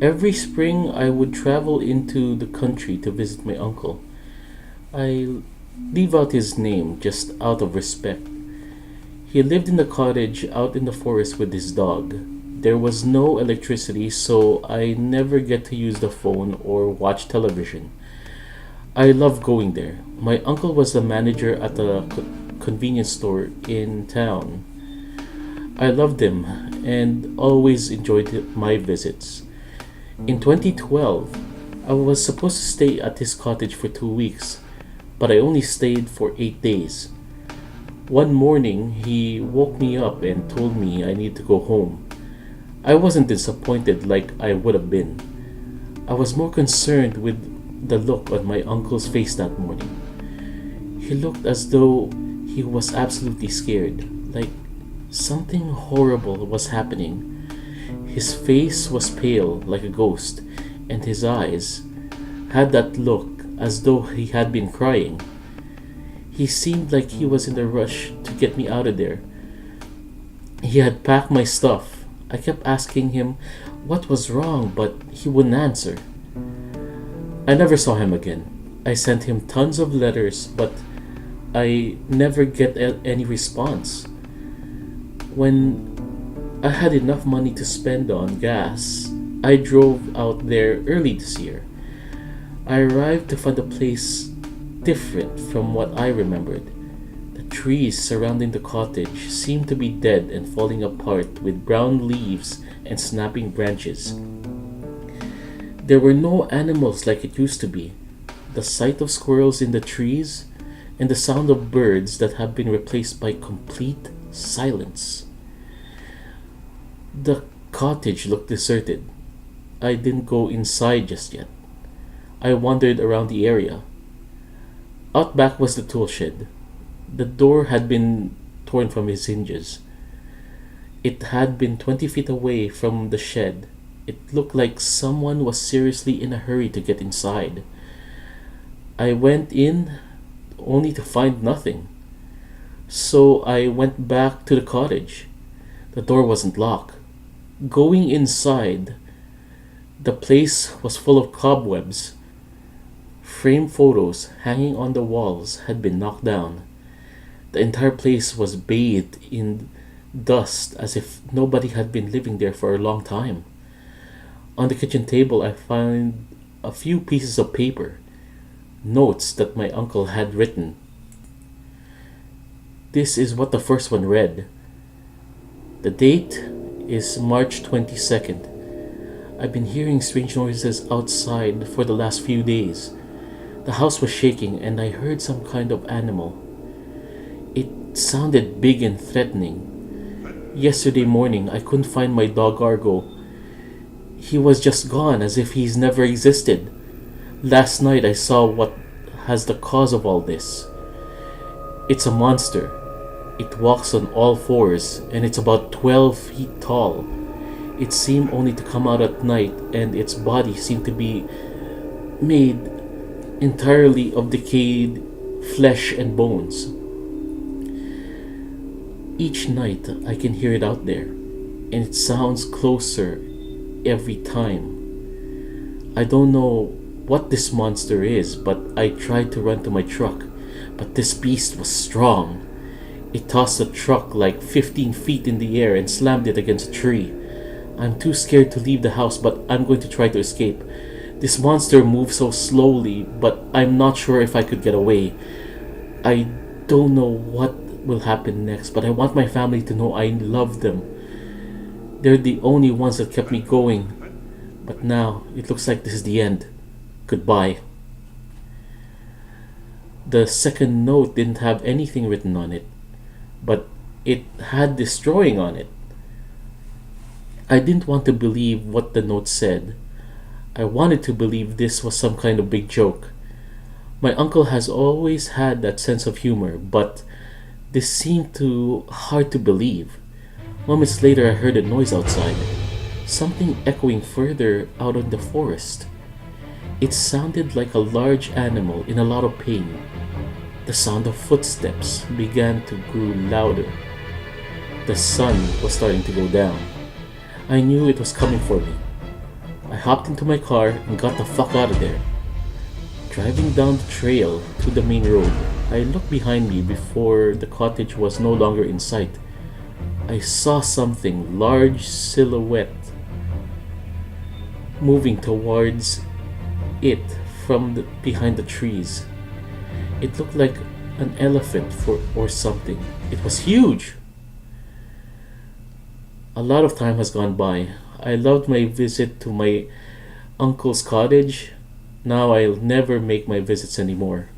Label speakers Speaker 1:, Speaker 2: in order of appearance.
Speaker 1: Every spring, I would travel into the country to visit my uncle. I leave out his name just out of respect. He lived in a cottage out in the forest with his dog. There was no electricity, so I never get to use the phone or watch television. I love going there. My uncle was the manager at a convenience store in town. I loved him and always enjoyed my visits. In 2012, I was supposed to stay at his cottage for 2 weeks, but I only stayed for 8 days. One morning, he woke me up and told me I need to go home. I wasn't disappointed like I would have been. I was more concerned with the look on my uncle's face that morning. He looked as though he was absolutely scared, like something horrible was happening. His face was pale like a ghost, and his eyes had that look as though he had been crying. He seemed like he was in a rush to get me out of there. He had packed my stuff. I kept asking him what was wrong, but he wouldn't answer. I never saw him again. I sent him tons of letters, but I never get any response. When I had enough money to spend on gas, I drove out there early this year. I arrived to find the place different from what I remembered. The trees surrounding the cottage seemed to be dead and falling apart with brown leaves and snapping branches. There were no animals like it used to be. The sight of squirrels in the trees and the sound of birds that have been replaced by complete silence. The cottage looked deserted. I didn't go inside just yet. I wandered around the area. Out back was the tool shed. The door had been torn from its hinges. It had been 20 feet away from the shed. It looked like someone was seriously in a hurry to get inside. I went in only to find nothing. So I went back to the cottage. The door wasn't locked. Going inside, the place was full of cobwebs. Framed photos hanging on the walls had been knocked down. The entire place was bathed in dust as if nobody had been living there for a long time. On the kitchen table, I found a few pieces of paper, notes that my uncle had written. This is what the first one read. The date is March 22nd. I've been hearing strange noises outside for the last few days. The house was shaking and I heard some kind of animal. It sounded big and threatening. Yesterday morning, I couldn't find my dog Argo. He was just gone as if he's never existed. Last night I saw what has the cause of all this. It's a monster. It walks on all fours and it's about 12 feet tall. It seemed only to come out at night and its body seemed to be made entirely of decayed flesh and bones. Each night I can hear it out there and it sounds closer every time. I don't know what this monster is, but I tried to run to my truck, but this beast was strong. It tossed the truck like 15 feet in the air and slammed it against a tree. I'm too scared to leave the house, but I'm going to try to escape. This monster moves so slowly, but I'm not sure if I could get away. I don't know what will happen next, but I want my family to know I love them. They're the only ones that kept me going. But now, it looks like this is the end. Goodbye. The second note didn't have anything written on it, but it had this drawing on it. I didn't want to believe what the note said. I wanted to believe this was some kind of big joke. My uncle has always had that sense of humor, but this seemed too hard to believe. Moments later, I heard a noise outside, something echoing further out in the forest. It sounded like a large animal in a lot of pain. The sound of footsteps began to grow louder. The sun was starting to go down. I knew it was coming for me. I hopped into my car and got the fuck out of there. Driving down the trail to the main road, I looked behind me before the cottage was no longer in sight. I saw something, large silhouette, moving towards it from behind the trees. It looked like an elephant or something. It was huge. A lot of time has gone by. I loved my visit to my uncle's cottage. Now I'll never make my visits anymore.